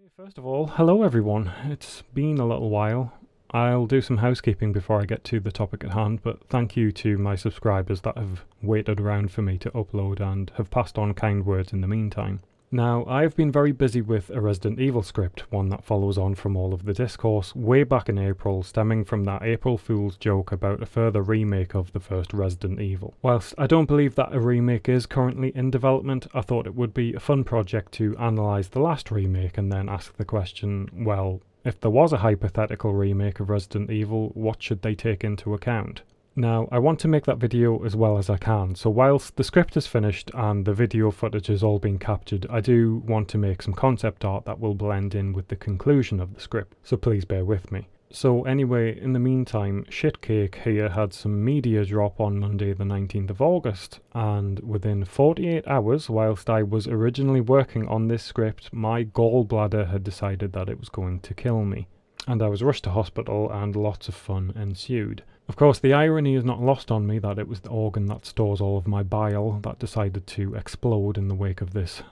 First of all, hello everyone. It's been a little while. I'll do some housekeeping before I get to the topic at hand, but thank you to my subscribers that have waited around for me to upload and have passed on kind words in the meantime. Now, I've been very busy with a Resident Evil script, one that follows on from all of the discourse way back in April, stemming from that April Fool's joke about a further remake of the first Resident Evil. Whilst I don't believe that a remake is currently in development, I thought it would be a fun project to analyse the last remake and then ask the question, well, if there was a hypothetical remake of Resident Evil, what should they take into account? Now, I want to make that video as well as I can, so whilst the script is finished and the video footage has all been captured, I do want to make some concept art that will blend in with the conclusion of the script, so please bear with me. So anyway, in the meantime, Shitcake here had some media drop on Monday the 19th of August, and within 48 hours, whilst I was originally working on this script, my gallbladder had decided that it was going to kill me, and I was rushed to hospital and lots of fun ensued. Of course, the irony is not lost on me that it was the organ that stores all of my bile that decided to explode in the wake of this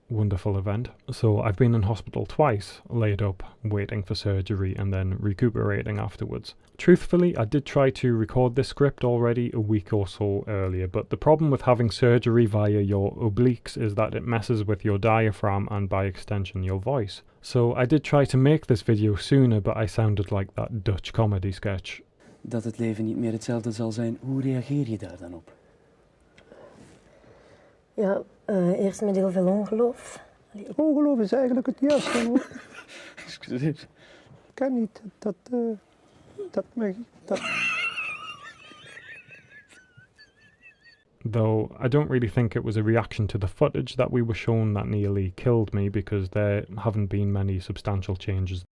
wonderful event. So I've been in hospital twice, laid up, waiting for surgery and then recuperating afterwards. Truthfully, I did try to record this script already a week or so earlier, but the problem with having surgery via your obliques is that it messes with your diaphragm and by extension your voice. So I did try to make this video sooner, but I sounded like that Dutch comedy sketch. Dat het leven niet meer hetzelfde zal zijn, hoe reageer je daar dan op? Ja, eerst met heel veel ongeloof. Ongeloof is eigenlijk het juiste woord. Excuseer. Kan niet, dat mag dat. Though I don't really think it was a reaction to the footage that we were shown that nearly killed me, because there haven't been many substantial changes,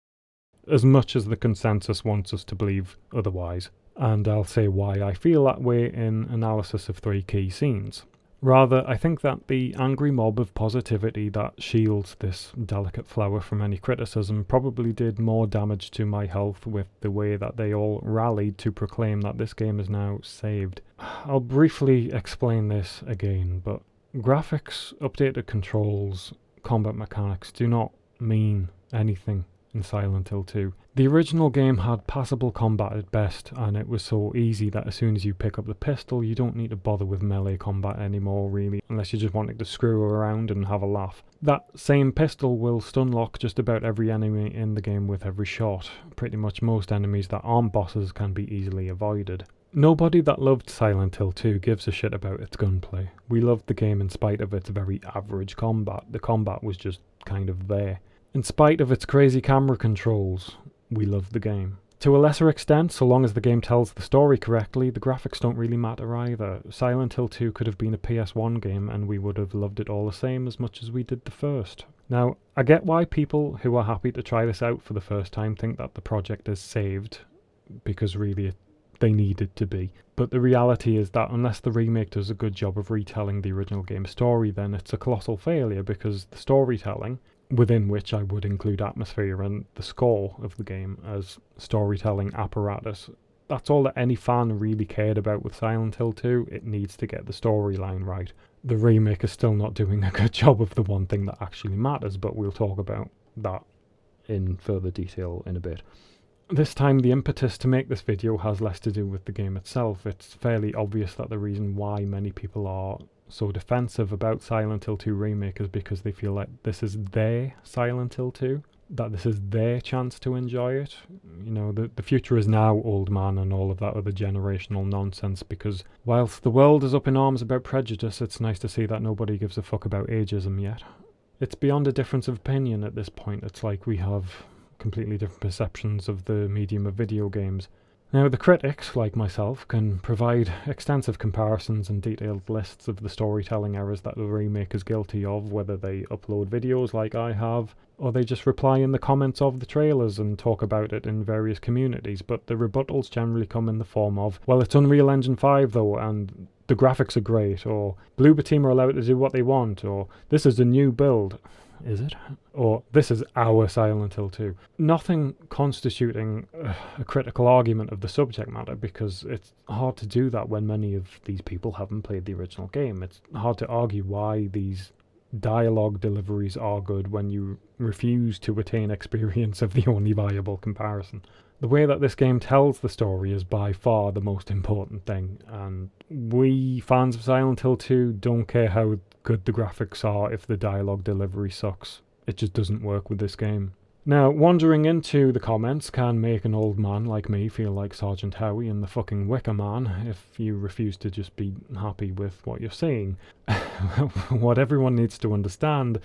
as much as the consensus wants us to believe otherwise, and I'll say why I feel that way in analysis of 3 key scenes. Rather, I think that the angry mob of positivity that shields this delicate flower from any criticism probably did more damage to my health with the way that they all rallied to proclaim that this game is now saved. I'll briefly explain this again, but graphics, updated controls, combat mechanics do not mean anything in Silent Hill 2. The original game had passable combat at best, and it was so easy that as soon as you pick up the pistol, you don't need to bother with melee combat anymore, really, unless you're just wanting to screw around and have a laugh. That same pistol will stun lock just about every enemy in the game with every shot. Pretty much most enemies that aren't bosses can be easily avoided. Nobody that loved Silent Hill 2 gives a shit about its gunplay. We loved the game in spite of its very average combat. The combat was just kind of there. In spite of its crazy camera controls, we loved the game. To a lesser extent, so long as the game tells the story correctly, the graphics don't really matter either. Silent Hill 2 could have been a PS1 game and we would have loved it all the same as much as we did the first. Now, I get why people who are happy to try this out for the first time think that the project is saved, because really they needed to be. But the reality is that unless the remake does a good job of retelling the original game's story, then it's a colossal failure, because the storytelling, within which I would include atmosphere and the score of the game as storytelling apparatus, that's all that any fan really cared about with Silent Hill 2. It needs to get the storyline right. The remake is still not doing a good job of the one thing that actually matters, but we'll talk about that in further detail in a bit. This time the impetus to make this video has less to do with the game itself. It's fairly obvious that the reason why many people are so defensive about Silent Hill 2 Remake is because they feel like this is their Silent Hill 2, that this is their chance to enjoy it. You know, the future is now, old man, and all of that other generational nonsense, because whilst the world is up in arms about prejudice, it's nice to see that nobody gives a fuck about ageism yet. It's beyond a difference of opinion at this point. It's like we have completely different perceptions of the medium of video games. Now, the critics, like myself, can provide extensive comparisons and detailed lists of the storytelling errors that the remake is guilty of, whether they upload videos like I have, or they just reply in the comments of the trailers and talk about it in various communities, but the rebuttals generally come in the form of, well, it's Unreal Engine 5 though, and the graphics are great, or Bloober Team are allowed to do what they want, or this is a new build. Is it? Or this is our Silent Hill 2. Nothing constituting a critical argument of the subject matter, because it's hard to do that when many of these people haven't played the original game. It's hard to argue why these dialogue deliveries are good when you refuse to attain experience of the only viable comparison. The way that this game tells the story is by far the most important thing, and we fans of Silent Hill 2 don't care how good the graphics are if the dialogue delivery sucks. It just doesn't work with this game. Now, wandering into the comments can make an old man like me feel like Sergeant Howie in the fucking Wicker Man if you refuse to just be happy with what you're seeing. What everyone needs to understand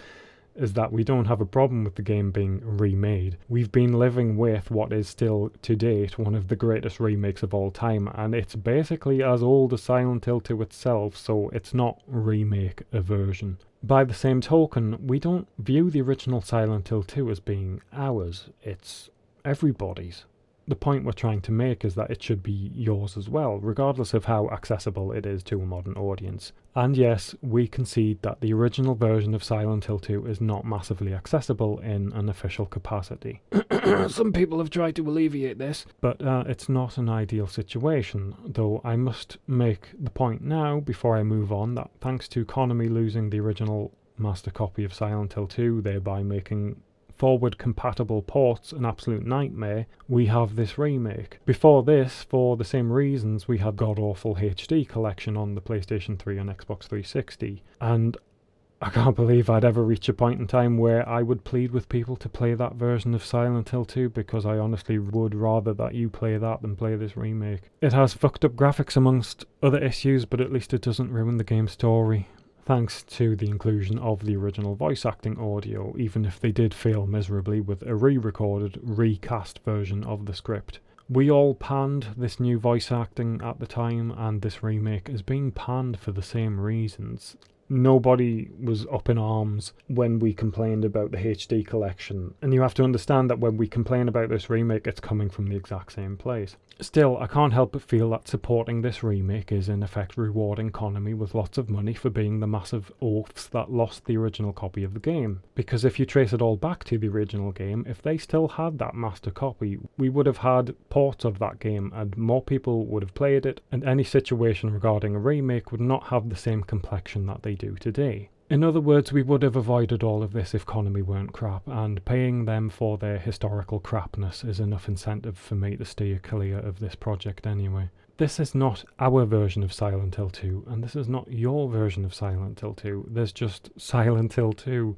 is that we don't have a problem with the game being remade. We've been living with what is still, to date, one of the greatest remakes of all time, and it's basically as old as Silent Hill 2 itself, so it's not remake a version. By the same token, we don't view the original Silent Hill 2 as being ours, it's everybody's. The point we're trying to make is that it should be yours as well, regardless of how accessible it is to a modern audience. And yes, we concede that the original version of Silent Hill 2 is not massively accessible in an official capacity. Some people have tried to alleviate this, but it's not an ideal situation, though I must make the point now, before I move on, that thanks to Konami losing the original master copy of Silent Hill 2, thereby making forward compatible ports an absolute nightmare, we have this remake. Before this, for the same reasons, we had God Awful HD collection on the PlayStation 3 and Xbox 360, and I can't believe I'd ever reach a point in time where I would plead with people to play that version of Silent Hill 2, because I honestly would rather that you play that than play this remake. It has fucked up graphics amongst other issues, but at least it doesn't ruin the game's story, thanks to the inclusion of the original voice acting audio, even if they did fail miserably with a re-recorded, recast version of the script. We all panned this new voice acting at the time, and this remake is being panned for the same reasons. Nobody was up in arms when we complained about the HD collection, and you have to understand that when we complain about this remake, it's coming from the exact same place. Still, I can't help but feel that supporting this remake is in effect rewarding Konami with lots of money for being the massive oafs that lost the original copy of the game. Because if you trace it all back to the original game, if they still had that master copy, we would have had ports of that game and more people would have played it, and any situation regarding a remake would not have the same complexion that they do today. In other words, we would have avoided all of this if Konami weren't crap, and paying them for their historical crapness is enough incentive for me to steer clear of this project anyway. This is not our version of Silent Hill 2, and this is not your version of Silent Hill 2. There's just Silent Hill 2,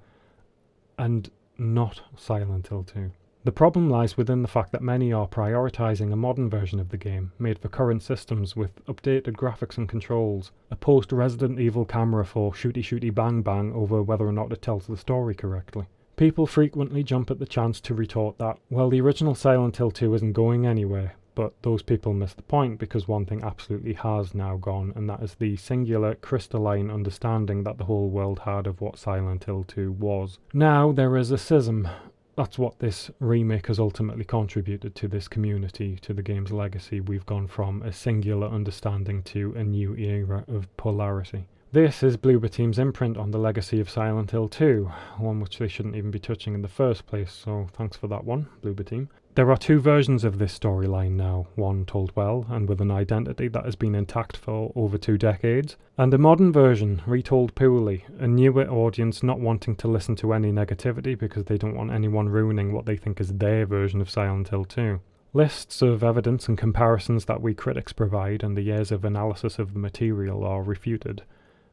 and not Silent Hill 2. The problem lies within the fact that many are prioritising a modern version of the game, made for current systems with updated graphics and controls, a post-Resident Evil camera for shooty bang bang over whether or not it tells the story correctly. People frequently jump at the chance to retort that, well, the original Silent Hill 2 isn't going anywhere, but those people miss the point because one thing absolutely has now gone, and that is the singular, crystalline understanding that the whole world had of what Silent Hill 2 was. Now there is a schism. That's what this remake has ultimately contributed to this community, to the game's legacy. We've gone from a singular understanding to a new era of polarity. This is Bloober Team's imprint on the legacy of Silent Hill 2, one which they shouldn't even be touching in the first place, so thanks for that one, Bloober Team. There are two versions of this storyline now, one told well and with an identity that has been intact for over 2 decades, and a modern version retold poorly, a newer audience not wanting to listen to any negativity because they don't want anyone ruining what they think is their version of Silent Hill 2. Lists of evidence and comparisons that we critics provide and the years of analysis of the material are refuted,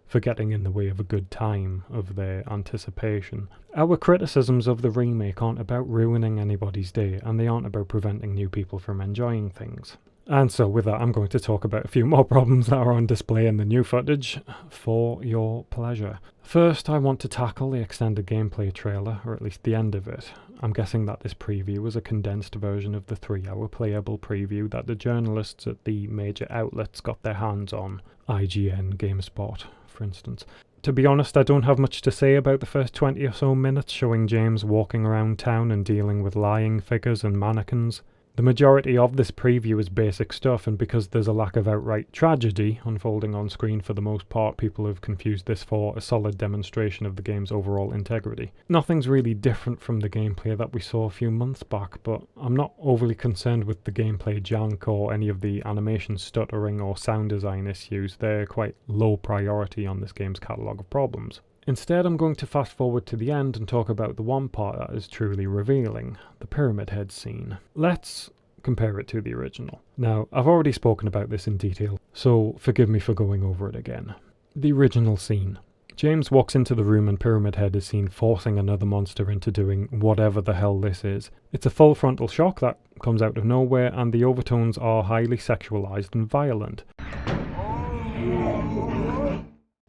for getting in the way of a good time, of their anticipation. Our criticisms of the remake aren't about ruining anybody's day, and they aren't about preventing new people from enjoying things. And so with that, I'm going to talk about a few more problems that are on display in the new footage, for your pleasure. First, I want to tackle the extended gameplay trailer, or at least the end of it. I'm guessing that this preview was a condensed version of the 3-hour playable preview that the journalists at the major outlets got their hands on, IGN, GameSpot, for instance. To be honest, I don't have much to say about the first 20 or so minutes showing James walking around town and dealing with lying figures and mannequins. The majority of this preview is basic stuff, and because there's a lack of outright tragedy unfolding on screen for the most part, people have confused this for a solid demonstration of the game's overall integrity. Nothing's really different from the gameplay that we saw a few months back, but I'm not overly concerned with the gameplay jank or any of the animation stuttering or sound design issues. They're quite low priority on this game's catalogue of problems. Instead, I'm going to fast forward to the end and talk about the one part that is truly revealing, the Pyramid Head scene. Let's compare it to the original. Now, I've already spoken about this in detail, so forgive me for going over it again. The original scene. James walks into the room and Pyramid Head is seen forcing another monster into doing whatever the hell this is. It's a full frontal shock that comes out of nowhere, and the overtones are highly sexualized and violent.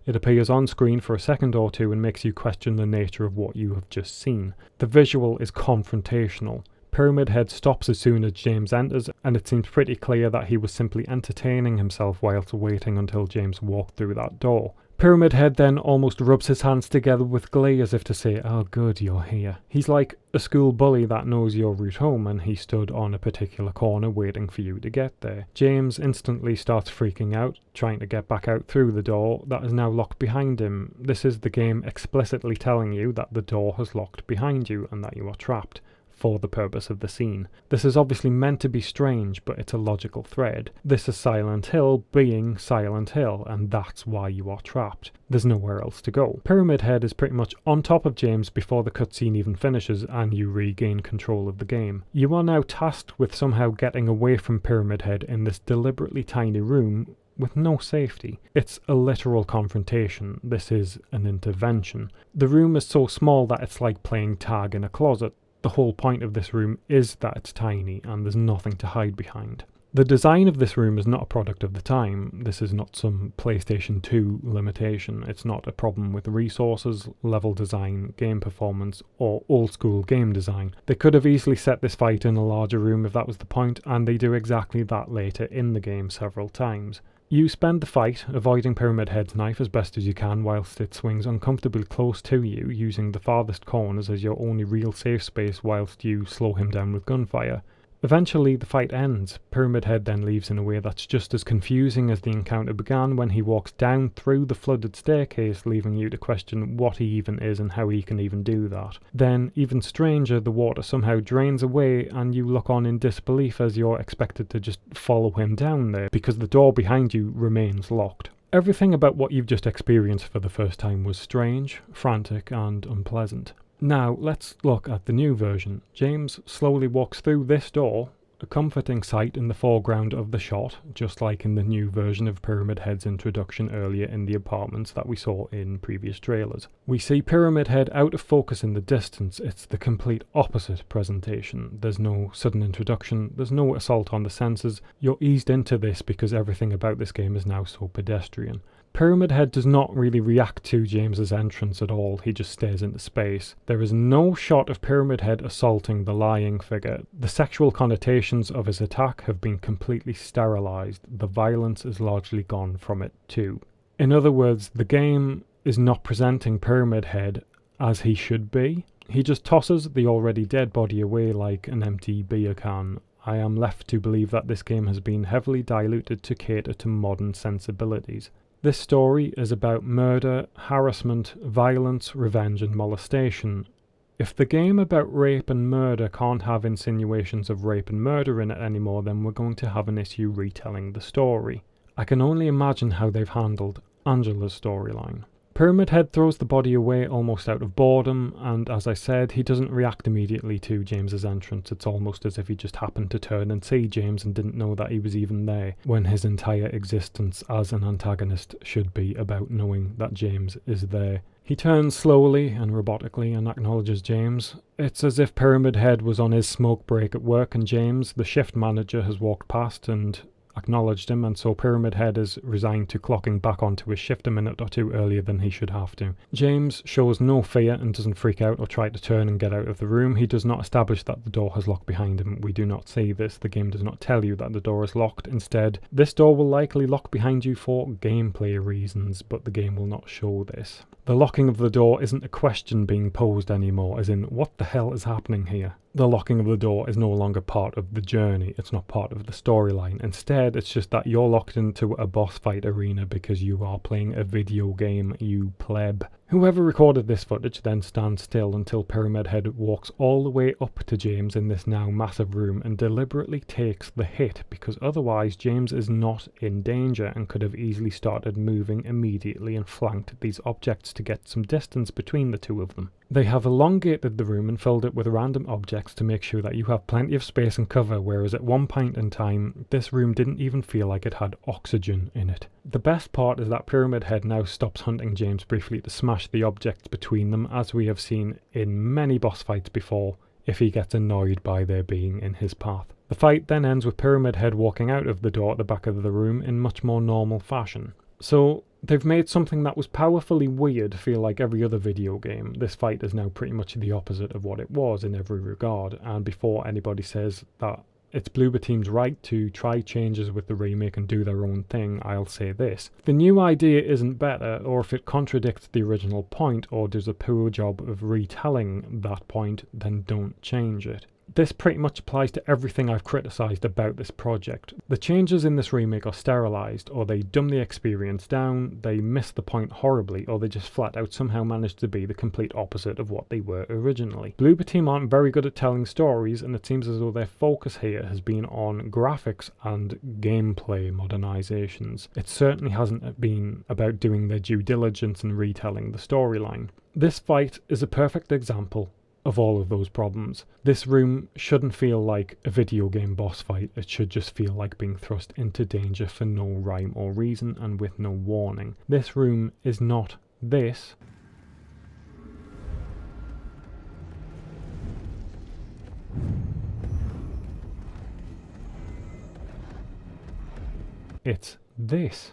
It appears on screen for a second or two and makes you question the nature of what you have just seen. The visual is confrontational. Pyramid Head stops as soon as James enters, and it seems pretty clear that he was simply entertaining himself whilst waiting until James walked through that door. Pyramid Head then almost rubs his hands together with glee as if to say, "Oh good, you're here." He's like a school bully that knows your route home and he stood on a particular corner waiting for you to get there. James instantly starts freaking out, trying to get back out through the door that is now locked behind him. This is the game explicitly telling you that the door has locked behind you and that you are trapped. For the purpose of the scene. This is obviously meant to be strange, but it's a logical thread. This is Silent Hill being Silent Hill, and that's why you are trapped. There's nowhere else to go. Pyramid Head is pretty much on top of James before the cutscene even finishes and you regain control of the game. You are now tasked with somehow getting away from Pyramid Head in this deliberately tiny room with no safety. It's a literal confrontation. This is an intervention. The room is so small that it's like playing tag in a closet. The whole point of this room is that it's tiny and there's nothing to hide behind. The design of this room is not a product of the time. This is not some PlayStation 2 limitation. It's not a problem with resources, level design, game performance, or old school game design. They could have easily set this fight in a larger room if that was the point, and they do exactly that later in the game several times. You spend the fight avoiding Pyramid Head's knife as best as you can whilst it swings uncomfortably close to you, using the farthest corners as your only real safe space whilst you slow him down with gunfire. Eventually the fight ends. Pyramid Head then leaves in a way that's just as confusing as the encounter began when he walks down through the flooded staircase, leaving you to question what he even is and how he can even do that. Then, even stranger, the water somehow drains away and you look on in disbelief as you're expected to just follow him down there because the door behind you remains locked. Everything about what you've just experienced for the first time was strange, frantic, and unpleasant. Now, let's look at the new version. James slowly walks through this door, a comforting sight in the foreground of the shot, just like in the new version of Pyramid Head's introduction earlier in the apartments that we saw in previous trailers. We see Pyramid Head out of focus in the distance. It's the complete opposite presentation. There's no sudden introduction, there's no assault on the senses. You're eased into this because everything about this game is now so pedestrian. Pyramid Head does not really react to James's entrance at all, he just stares into space. There is no shot of Pyramid Head assaulting the lying figure. The sexual connotations of his attack have been completely sterilized. The violence is largely gone from it too. In other words, the game is not presenting Pyramid Head as he should be. He just tosses the already dead body away like an empty beer can. I am left to believe that this game has been heavily diluted to cater to modern sensibilities. This story is about murder, harassment, violence, revenge and molestation. If the game about rape and murder can't have insinuations of rape and murder in it anymore, then we're going to have an issue retelling the story. I can only imagine how they've handled Angela's storyline. Pyramid Head throws the body away almost out of boredom, and as I said, he doesn't react immediately to James's entrance. It's almost as if he just happened to turn and see James and didn't know that he was even there, when his entire existence as an antagonist should be about knowing that James is there. He turns slowly and robotically and acknowledges James. It's as if Pyramid Head was on his smoke break at work and James, the shift manager, has walked past and acknowledged him, and so Pyramid Head is resigned to clocking back onto his shift a minute or two earlier than he should have to. James shows no fear and doesn't freak out or try to turn and get out of the room. He does not establish that the door has locked behind him. We do not see this. The game does not tell you that the door is locked. Instead, this door will likely lock behind you for gameplay reasons, but the game will not show this. The locking of the door isn't a question being posed anymore, as in, what the hell is happening here? The locking of the door is no longer part of the journey, it's not part of the storyline. Instead, it's just that you're locked into a boss fight arena because you are playing a video game, you pleb. Whoever recorded this footage then stands still until Pyramid Head walks all the way up to James in this now massive room and deliberately takes the hit, because otherwise James is not in danger and could have easily started moving immediately and flanked these objects to get some distance between the two of them. They have elongated the room and filled it with random objects to make sure that you have plenty of space and cover, whereas at one point in time, this room didn't even feel like it had oxygen in it. The best part is that Pyramid Head now stops hunting James briefly to smash the objects between them, as we have seen in many boss fights before, if he gets annoyed by their being in his path. The fight then ends with Pyramid Head walking out of the door at the back of the room in much more normal fashion. So they've made something that was powerfully weird feel like every other video game. This fight is now pretty much the opposite of what it was in every regard, and before anybody says that it's Bloober Team's right to try changes with the remake and do their own thing, I'll say this. If the new idea isn't better, or if it contradicts the original point, or does a poor job of retelling that point, then don't change it. This pretty much applies to everything I've criticised about this project. The changes in this remake are sterilised, or they dumb the experience down, they miss the point horribly, or they just flat out somehow manage to be the complete opposite of what they were originally. Bloober Team aren't very good at telling stories, and it seems as though their focus here has been on graphics and gameplay modernisations. It certainly hasn't been about doing their due diligence and retelling the storyline. This fight is a perfect example of all of those problems. This room shouldn't feel like a video game boss fight, it should just feel like being thrust into danger for no rhyme or reason and with no warning. This room is not this. It's this.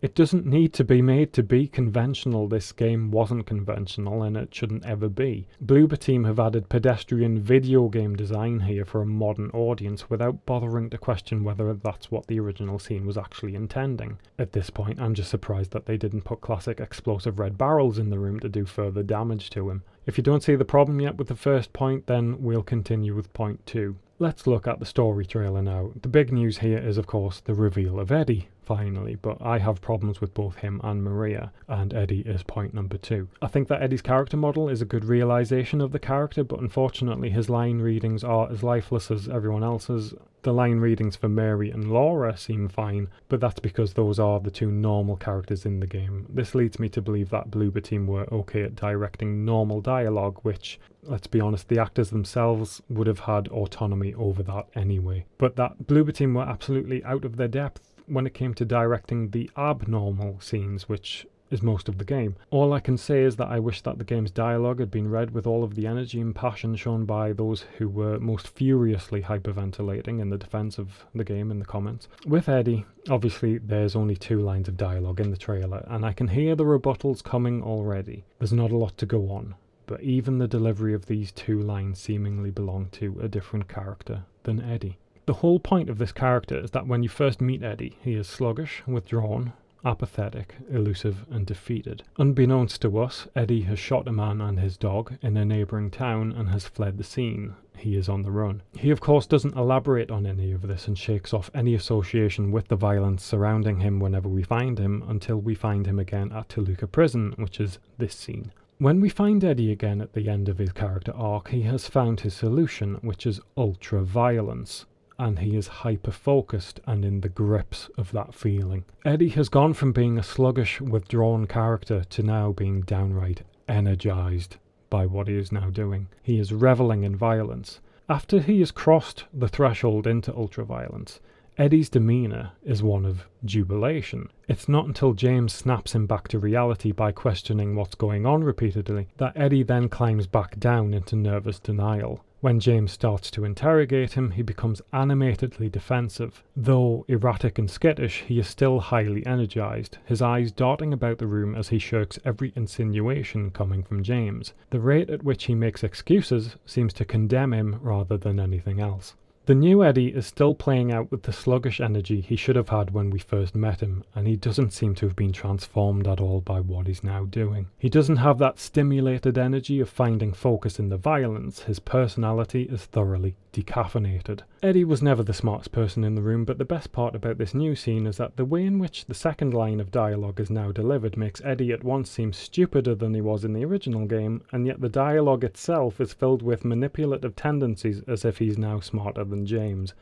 It doesn't need to be made to be conventional. This game wasn't conventional and it shouldn't ever be. Bloober Team have added pedestrian video game design here for a modern audience without bothering to question whether that's what the original scene was actually intending. At this point, I'm just surprised that they didn't put classic explosive red barrels in the room to do further damage to him. If you don't see the problem yet with the first point, then we'll continue with point 2. Let's look at the story trailer now. The big news here is, of course, the reveal of Eddie, finally, but I have problems with both him and Maria, and Eddie is point number 2. I think that Eddie's character model is a good realisation of the character, but unfortunately his line readings are as lifeless as everyone else's. The line readings for Mary and Laura seem fine, but that's because those are the two normal characters in the game. This leads me to believe that Bloober Team were okay at directing normal dialogue, which, let's be honest, the actors themselves would have had autonomy over that anyway. But that Bloober Team were absolutely out of their depth when it came to directing the abnormal scenes, which is most of the game. All I can say is that I wish that the game's dialogue had been read with all of the energy and passion shown by those who were most furiously hyperventilating in the defense of the game in the comments. With Eddie, obviously there's only 2 lines of dialogue in the trailer, and I can hear the rebuttals coming already. There's not a lot to go on, but even the delivery of these 2 lines seemingly belong to a different character than Eddie. The whole point of this character is that when you first meet Eddie, he is sluggish, withdrawn, apathetic, elusive and defeated. Unbeknownst to us, Eddie has shot a man and his dog in a neighbouring town and has fled the scene. He is on the run. He of course doesn't elaborate on any of this and shakes off any association with the violence surrounding him whenever we find him, until we find him again at Toluca Prison, which is this scene. When we find Eddie again at the end of his character arc, he has found his solution, which is ultra-violence, and he is hyper-focused and in the grips of that feeling. Eddie has gone from being a sluggish, withdrawn character to now being downright energized by what he is now doing. He is reveling in violence. After he has crossed the threshold into ultra-violence, Eddie's demeanour is one of jubilation. It's not until James snaps him back to reality by questioning what's going on repeatedly that Eddie then climbs back down into nervous denial. When James starts to interrogate him, he becomes animatedly defensive. Though erratic and skittish, he is still highly energized, his eyes darting about the room as he shirks every insinuation coming from James. The rate at which he makes excuses seems to condemn him rather than anything else. The new Eddie is still playing out with the sluggish energy he should have had when we first met him, and he doesn't seem to have been transformed at all by what he's now doing. He doesn't have that stimulated energy of finding focus in the violence. His personality is thoroughly decaffeinated. Eddie was never the smartest person in the room, but the best part about this new scene is that the way in which the second line of dialogue is now delivered makes Eddie at once seem stupider than he was in the original game, and yet the dialogue itself is filled with manipulative tendencies as if he's now smarter than James.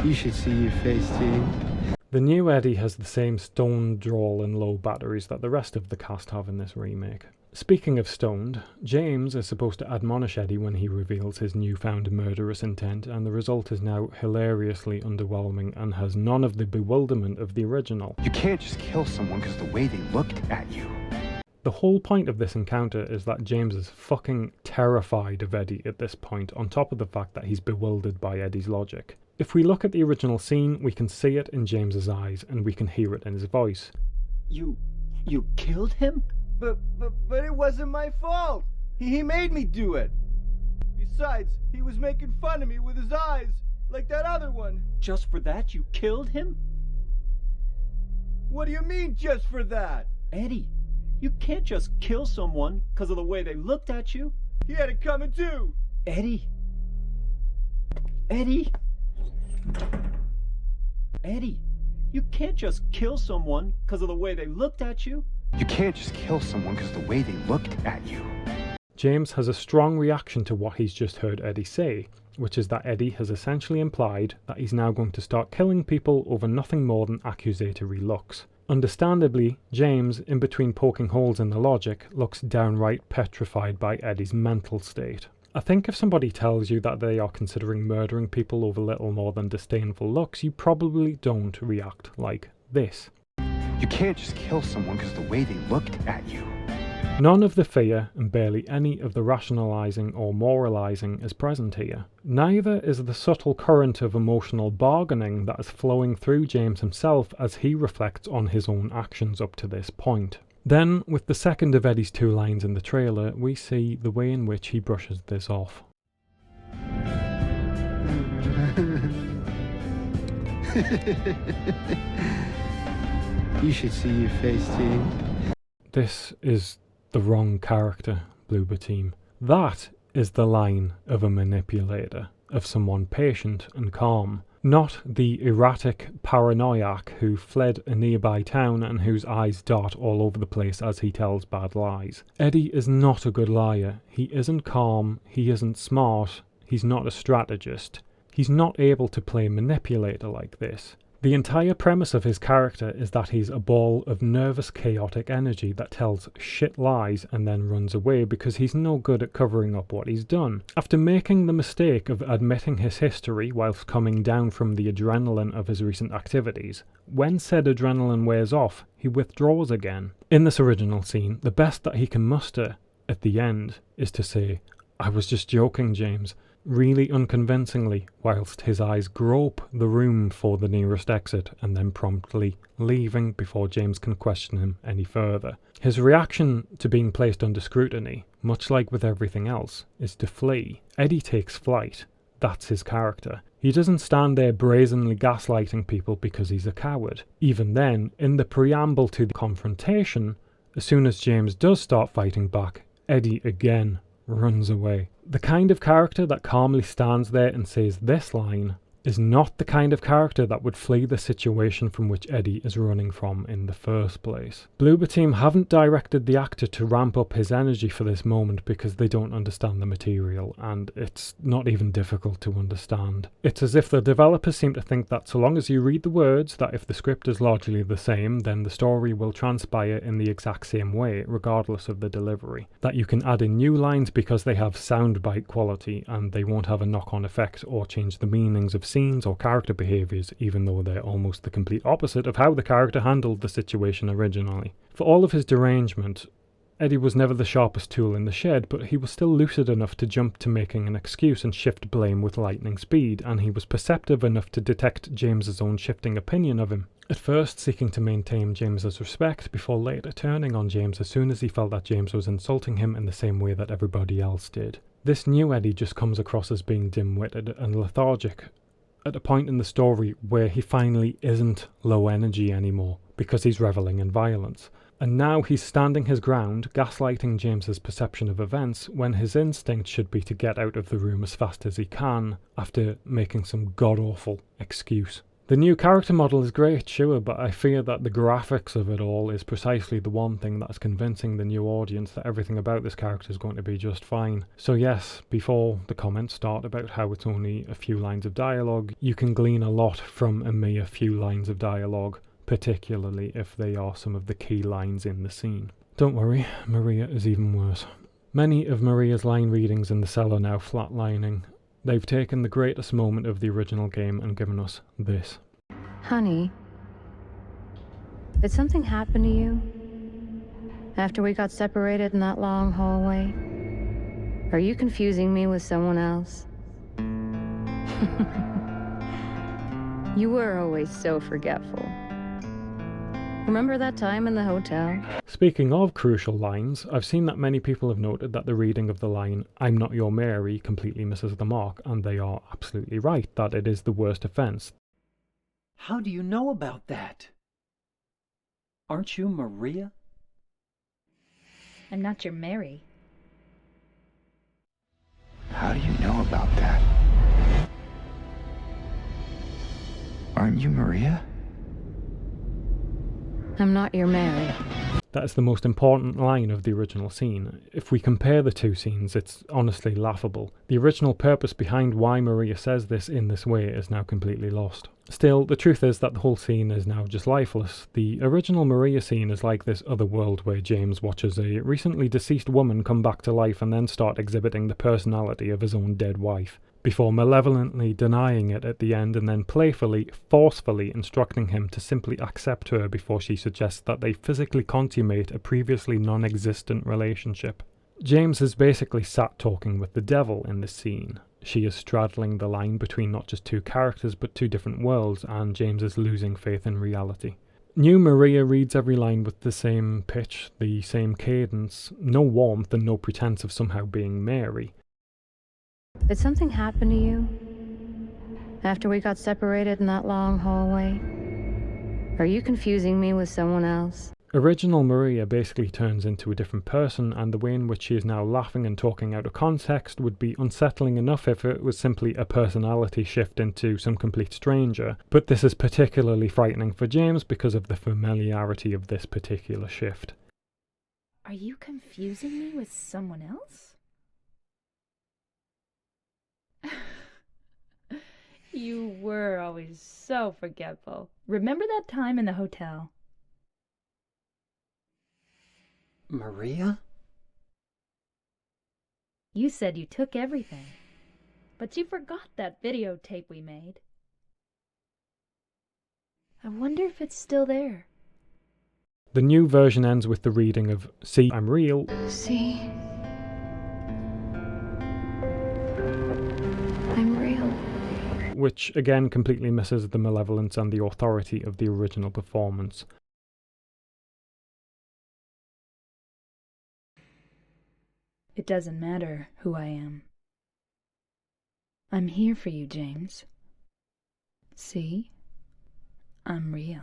You should see your face, James. The new Eddie has the same stoned drawl and low batteries that the rest of the cast have in this remake. Speaking of stoned, James is supposed to admonish Eddie when he reveals his newfound murderous intent, and the result is now hilariously underwhelming and has none of the bewilderment of the original. You can't just kill someone because the way they looked at you. The whole point of this encounter is that James is fucking terrified of Eddie at this point, on top of the fact that he's bewildered by Eddie's logic. If we look at the original scene, we can see it in James's eyes, and we can hear it in his voice. You killed him? But it wasn't my fault. He made me do it. Besides, he was making fun of me with his eyes, like that other one. Just for that, you killed him? What do you mean, just for that? Eddie, you can't just kill someone because of the way they looked at you. He had it coming too. Eddie? Eddie? Eddie, you can't just kill someone because of the way they looked at you. You can't just kill someone because the way they looked at you. James has a strong reaction to what he's just heard Eddie say, which is that Eddie has essentially implied that he's now going to start killing people over nothing more than accusatory looks. Understandably, James, in between poking holes in the logic, looks downright petrified by Eddie's mental state. I think if somebody tells you that they are considering murdering people over little more than disdainful looks, you probably don't react like this. You can't just kill someone because the way they looked at you. None of the fear and barely any of the rationalizing or moralizing is present here. Neither is the subtle current of emotional bargaining that is flowing through James himself as he reflects on his own actions up to this point. Then, with the second of Eddie's two lines in the trailer, we see the way in which he brushes this off. You should see your face, James. This is the wrong character, Bloober Team. That is the line of a manipulator, of someone patient and calm, not the erratic paranoiac who fled a nearby town and whose eyes dart all over the place as he tells bad lies. Eddie is not a good liar. He isn't calm, he isn't smart, he's not a strategist. He's not able to play manipulator like this. The entire premise of his character is that he's a ball of nervous, chaotic energy that tells shit lies and then runs away because he's no good at covering up what he's done. After making the mistake of admitting his history whilst coming down from the adrenaline of his recent activities, when said adrenaline wears off, he withdraws again. In this original scene, the best that he can muster at the end is to say, "I was just joking, James," really unconvincingly, whilst his eyes grope the room for the nearest exit and then promptly leaving before James can question him any further. His reaction to being placed under scrutiny, much like with everything else, is to flee. Eddie takes flight. That's his character. He doesn't stand there brazenly gaslighting people because he's a coward. Even then, in the preamble to the confrontation, as soon as James does start fighting back, Eddie again runs away. The kind of character that calmly stands there and says this line is not the kind of character that would flee the situation from which Eddie is running from in the first place. Bloober Team haven't directed the actor to ramp up his energy for this moment because they don't understand the material, and it's not even difficult to understand. It's as if the developers seem to think that so long as you read the words, that if the script is largely the same, then the story will transpire in the exact same way, regardless of the delivery. That you can add in new lines because they have soundbite quality, and they won't have a knock-on effect or change the meanings of scenes or character behaviours, even though they're almost the complete opposite of how the character handled the situation originally. For all of his derangement, Eddie was never the sharpest tool in the shed, but he was still lucid enough to jump to making an excuse and shift blame with lightning speed, and he was perceptive enough to detect James's own shifting opinion of him. At first seeking to maintain James's respect, before later turning on James as soon as he felt that James was insulting him in the same way that everybody else did. This new Eddie just comes across as being dim-witted and lethargic, at a point in the story where he finally isn't low energy anymore, because he's reveling in violence. And now he's standing his ground, gaslighting James's perception of events, when his instinct should be to get out of the room as fast as he can, after making some god-awful excuse. The new character model is great, sure, but I fear that the graphics of it all is precisely the one thing that's convincing the new audience that everything about this character is going to be just fine. So yes, before the comments start about how it's only a few lines of dialogue, you can glean a lot from a mere few lines of dialogue, particularly if they are some of the key lines in the scene. Don't worry, Maria is even worse. Many of Maria's line readings in the cell are now flatlining. They've taken the greatest moment of the original game and given us this. Honey, did something happen to you after we got separated in that long hallway? Are you confusing me with someone else? You were always so forgetful. Remember that time in the hotel? Speaking of crucial lines, I've seen that many people have noted that the reading of the line, "I'm not your Mary," completely misses the mark, and they are absolutely right that it is the worst offence. How do you know about that? Aren't you Maria? I'm not your Mary. How do you know about that? Aren't you Maria? I'm not your Mary. That is the most important line of the original scene. If we compare the two scenes, it's honestly laughable. The original purpose behind why Maria says this in this way is now completely lost. Still, the truth is that the whole scene is now just lifeless. The original Maria scene is like this other world where James watches a recently deceased woman come back to life and then start exhibiting the personality of his own dead wife, before malevolently denying it at the end and then playfully, forcefully instructing him to simply accept her before she suggests that they physically consummate a previously non-existent relationship. James is basically sat talking with the devil in this scene. She is straddling the line between not just two characters but two different worlds, and James is losing faith in reality. New Maria reads every line with the same pitch, the same cadence, no warmth and no pretense of somehow being Mary. Did something happen to you after we got separated in that long hallway? Are you confusing me with someone else? Original Maria basically turns into a different person, and the way in which she is now laughing and talking out of context would be unsettling enough if it was simply a personality shift into some complete stranger, but this is particularly frightening for James because of the familiarity of this particular shift. Are you confusing me with someone else? You were always so forgetful. Remember that time in the hotel? Maria? You said you took everything, but you forgot that videotape we made. I wonder if it's still there. The new version ends with the reading of "See, I'm real." See? I'm real. Which again completely misses the malevolence and the authority of the original performance. It doesn't matter who I am. I'm here for you, James. See? I'm real.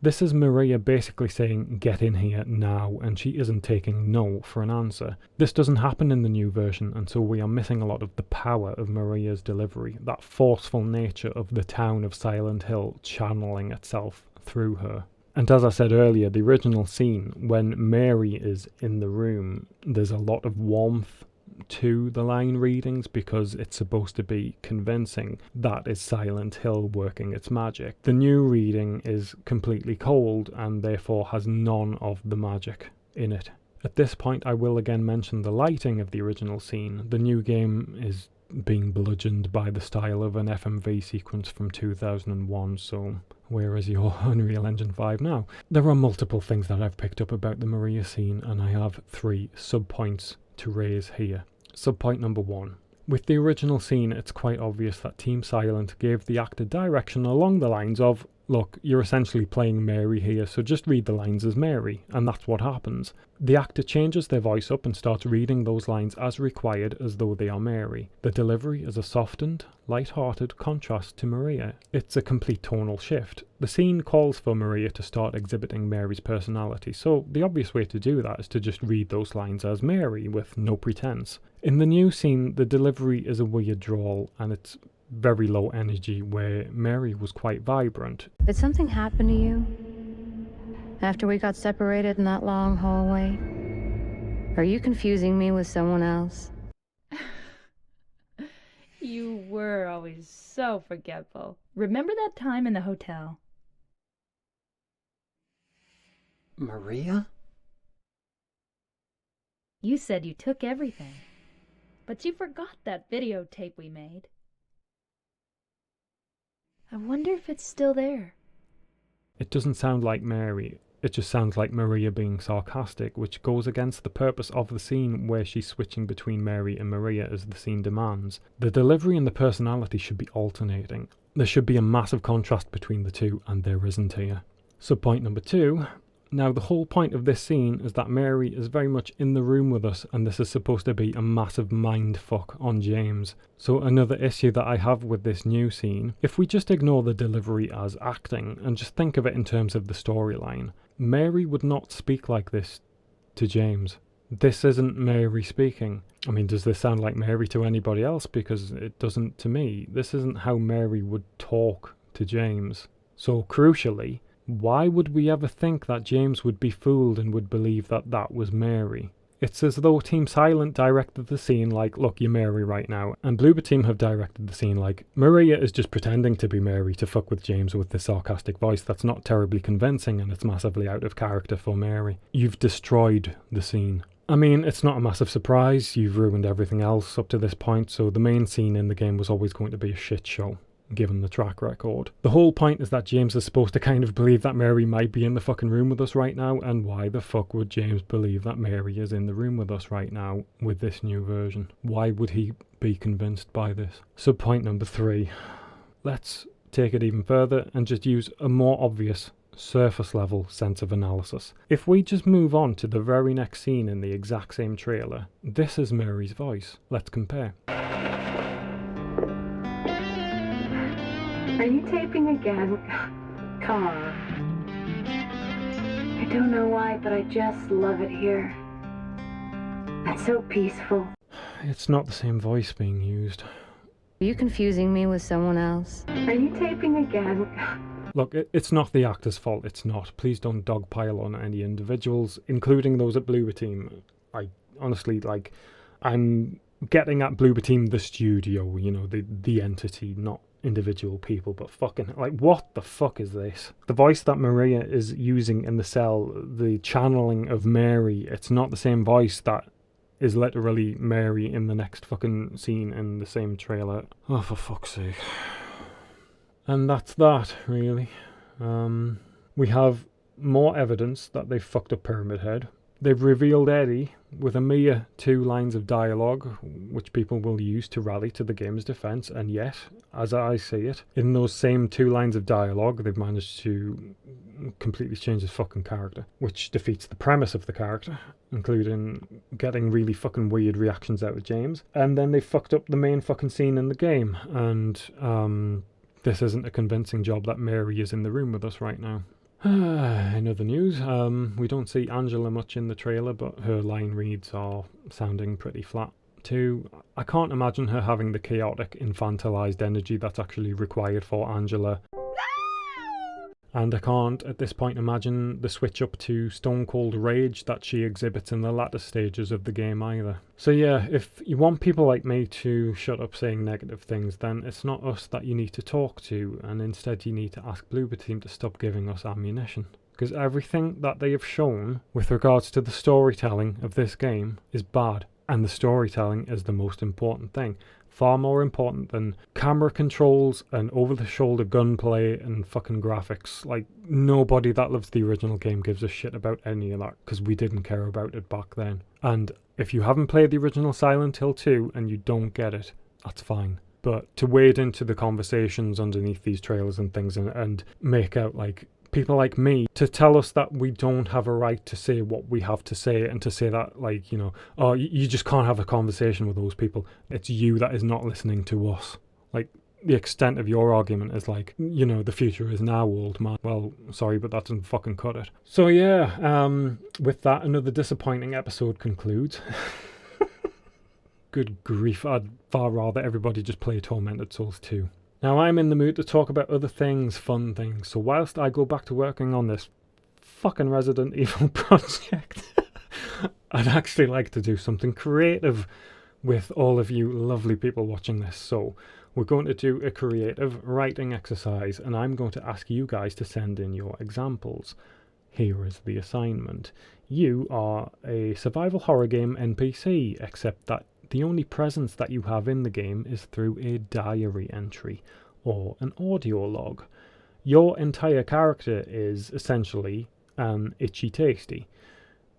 This is Maria basically saying, "Get in here now," and she isn't taking no for an answer. This doesn't happen in the new version, and so we are missing a lot of the power of Maria's delivery, that forceful nature of the town of Silent Hill channeling itself through her. And as I said earlier, the original scene, when Mary is in the room, there's a lot of warmth to the line readings because it's supposed to be convincing. That is Silent Hill working its magic. The new reading is completely cold and therefore has none of the magic in it. At this point I will again mention the lighting of the original scene. The new game is being bludgeoned by the style of an FMV sequence from 2001, so where is your Unreal Engine 5 now? There are multiple things that I've picked up about the Maria scene, and I have 3 sub-points to raise here. Sub-point number 1. With the original scene, it's quite obvious that Team Silent gave the actor direction along the lines of, look, you're essentially playing Mary here, so just read the lines as Mary, and that's what happens. The actor changes their voice up and starts reading those lines as required as though they are Mary. The delivery is a softened, light-hearted contrast to Maria. It's a complete tonal shift. The scene calls for Maria to start exhibiting Mary's personality, so the obvious way to do that is to just read those lines as Mary with no pretense. In the new scene, the delivery is a weird drawl, and it's very low energy, where Mary was quite vibrant. Did something happen to you after we got separated in that long hallway? Are you confusing me with someone else? You were always so forgetful. Remember that time in the hotel? Maria? You said you took everything, but you forgot that videotape we made. I wonder if it's still there. It doesn't sound like Mary, it just sounds like Maria being sarcastic, which goes against the purpose of the scene where she's switching between Mary and Maria as the scene demands. The delivery and the personality should be alternating. There should be a massive contrast between the two, and there isn't here. Subpoint number 2. Now, the whole point of this scene is that Mary is very much in the room with us, and this is supposed to be a massive mind fuck on James. So another issue that I have with this new scene, if we just ignore the delivery as acting and just think of it in terms of the storyline, Mary would not speak like this to James. This isn't Mary speaking. I mean, does this sound like Mary to anybody else? Because it doesn't to me. This isn't how Mary would talk to James. So crucially, why would we ever think that James would be fooled and would believe that that was Mary? It's as though Team Silent directed the scene like, look, you're Mary right now, and Bloober Team have directed the scene like, Maria is just pretending to be Mary to fuck with James with this sarcastic voice that's not terribly convincing and it's massively out of character for Mary. You've destroyed the scene. I mean, it's not a massive surprise, you've ruined everything else up to this point, so the main scene in the game was always going to be a shit show, given the track record. The whole point is that James is supposed to kind of believe that Mary might be in the fucking room with us right now, and why the fuck would James believe that Mary is in the room with us right now with this new version? Why would he be convinced by this? Subpoint number 3. Let's take it even further and just use a more obvious surface level sense of analysis. If we just move on to the very next scene in the exact same trailer, this is Mary's voice. Let's compare. Are you taping again? Come on. I don't know why, but I just love it here. It's so peaceful. It's not the same voice being used. Are you confusing me with someone else? Are you taping again? Look, it's not the actor's fault, it's not. Please don't dogpile on any individuals, including those at Bloober Team. I honestly, I'm getting at Bloober Team the studio, you know, the entity, not individual people, but fucking, what the fuck is this? The voice that Maria is using in the cell, the channeling of Mary, it's not the same voice that is literally Mary in the next fucking scene in the same trailer. Oh, for fuck's sake. And that's that, really. We have more evidence that they've fucked up Pyramid Head. They've revealed Eddie with a mere 2 lines of dialogue, which people will use to rally to the game's defense, and yet, as I see it, in those same 2 lines of dialogue, they've managed to completely change his fucking character, which defeats the premise of the character, including getting really fucking weird reactions out of James. And then they fucked up the main fucking scene in the game, and this isn't a convincing job that Mary is in the room with us right now. In other news, we don't see Angela much in the trailer, but her line reads are sounding pretty flat too. I can't imagine her having the chaotic, infantilized energy that's actually required for Angela. And I can't, at this point, imagine the switch up to stone cold rage that she exhibits in the latter stages of the game either. So yeah, if you want people like me to shut up saying negative things, then it's not us that you need to talk to, and instead you need to ask Bloober Team to stop giving us ammunition. Because everything that they have shown with regards to the storytelling of this game is bad, and the storytelling is the most important thing. far more important than camera controls and over-the-shoulder gunplay and fucking graphics. Like, nobody that loves the original game gives a shit about any of that, because we didn't care about it back then. And if you haven't played the original Silent Hill 2 and you don't get it, that's fine. But to wade into the conversations underneath these trailers and things and make out like people like me, to tell us that we don't have a right to say what we have to say, and to say that, like, you know, oh, you just can't have a conversation with those people. It's you that is not listening to us. Like, the extent of your argument is like, you know, the future is now, old man. Well, sorry, but that doesn't fucking cut it. So yeah, with that, another disappointing episode concludes. Good grief, I'd far rather everybody just play Tormented Souls 2. Now I'm in the mood to talk about other things, fun things, so whilst I go back to working on this fucking Resident Evil project, I'd actually like to do something creative with all of you lovely people watching this. So we're going to do a creative writing exercise, and I'm going to ask you guys to send in your examples. Here is the assignment. You are a survival horror game NPC, except that the only presence that you have in the game is through a diary entry or an audio log. Your entire character is essentially an Itchy Tasty.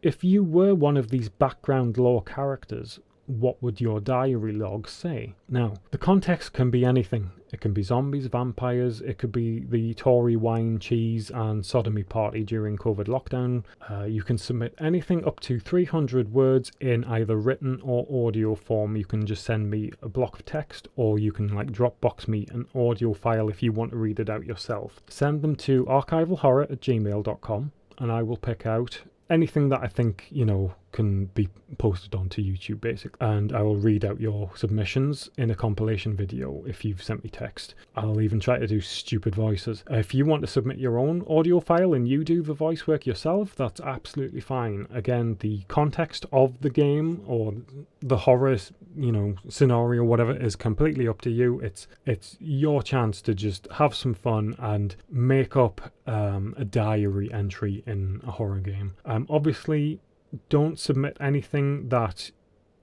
If you were one of these background lore characters, what would your diary log say? Now, the context can be anything. It can be zombies, vampires, it could be the Tory wine, cheese and sodomy party during COVID lockdown. You can submit anything up to 300 words in either written or audio form. You can just send me a block of text, or you can like Dropbox me an audio file if you want to read it out yourself. Send them to archivalhorror@gmail.com and I will pick out anything that I think, you know, can be posted onto YouTube, basically. And I will read out your submissions in a compilation video if you've sent me text. I'll even try to do stupid voices. If you want to submit your own audio file and you do the voice work yourself, that's absolutely fine. Again, the context of the game or the horror, you know, scenario, whatever, is completely up to you. It's your chance to just have some fun and make up a diary entry in a horror game. Obviously, don't submit anything that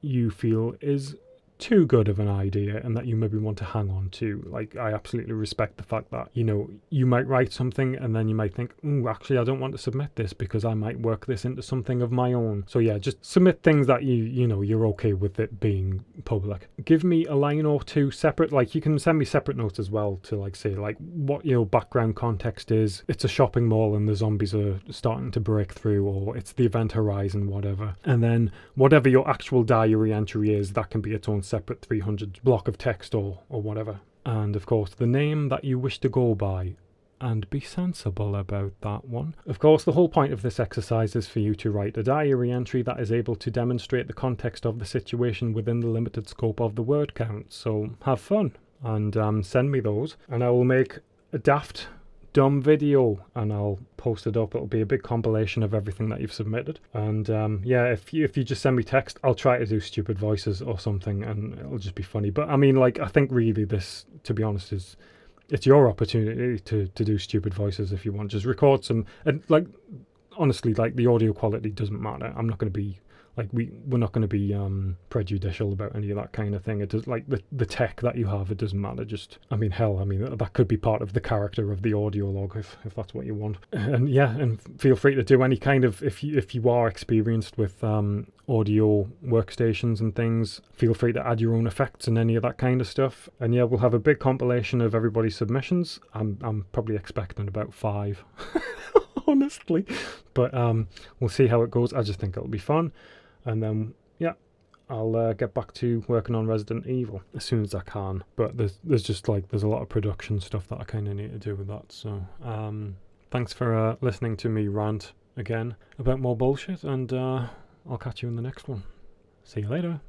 you feel is too good of an idea and that you maybe want to hang on to. Like, I absolutely respect the fact that, you know, you might write something and then you might think, ooh, actually I don't want to submit this because I might work this into something of my own. So yeah, just submit things that you know you're okay with it being public. Give me a line or two separate. Like, you can send me separate notes as well to like say like what your background context is. It's a shopping mall and the zombies are starting to break through, or it's the event horizon, whatever. And then whatever your actual diary entry is, that can be its own separate 300 block of text or whatever. And of course the name that you wish to go by, and be sensible about that one. Of course, the whole point of this exercise is for you to write a diary entry that is able to demonstrate the context of the situation within the limited scope of the word count. So have fun and send me those, and I will make a daft dumb video and I'll post it up. It'll be a big compilation of everything that you've submitted. And yeah, if you just send me text, I'll try to do stupid voices or something and it'll just be funny. But I mean, like, I think really this, to be honest, it's your opportunity to do stupid voices if you want. Just record some, and like, honestly, like, the audio quality doesn't matter. I'm not going to be like, we're not going to be prejudicial about any of that kind of thing. It does, like, the tech that you have, it doesn't matter. Just, I mean, hell, I mean, that could be part of the character of the audio log if that's what you want. And yeah, and feel free to do any kind of, if you are experienced with audio workstations and things, feel free to add your own effects and any of that kind of stuff. And yeah, we'll have a big compilation of everybody's submissions. I'm probably expecting about 5. Honestly, but we'll see how it goes. I just think it'll be fun, and then yeah, I'll get back to working on Resident Evil as soon as I can. But there's just like, there's a lot of production stuff that I kind of need to do with that. So thanks for listening to me rant again about more bullshit, and I'll catch you in the next one. See you later.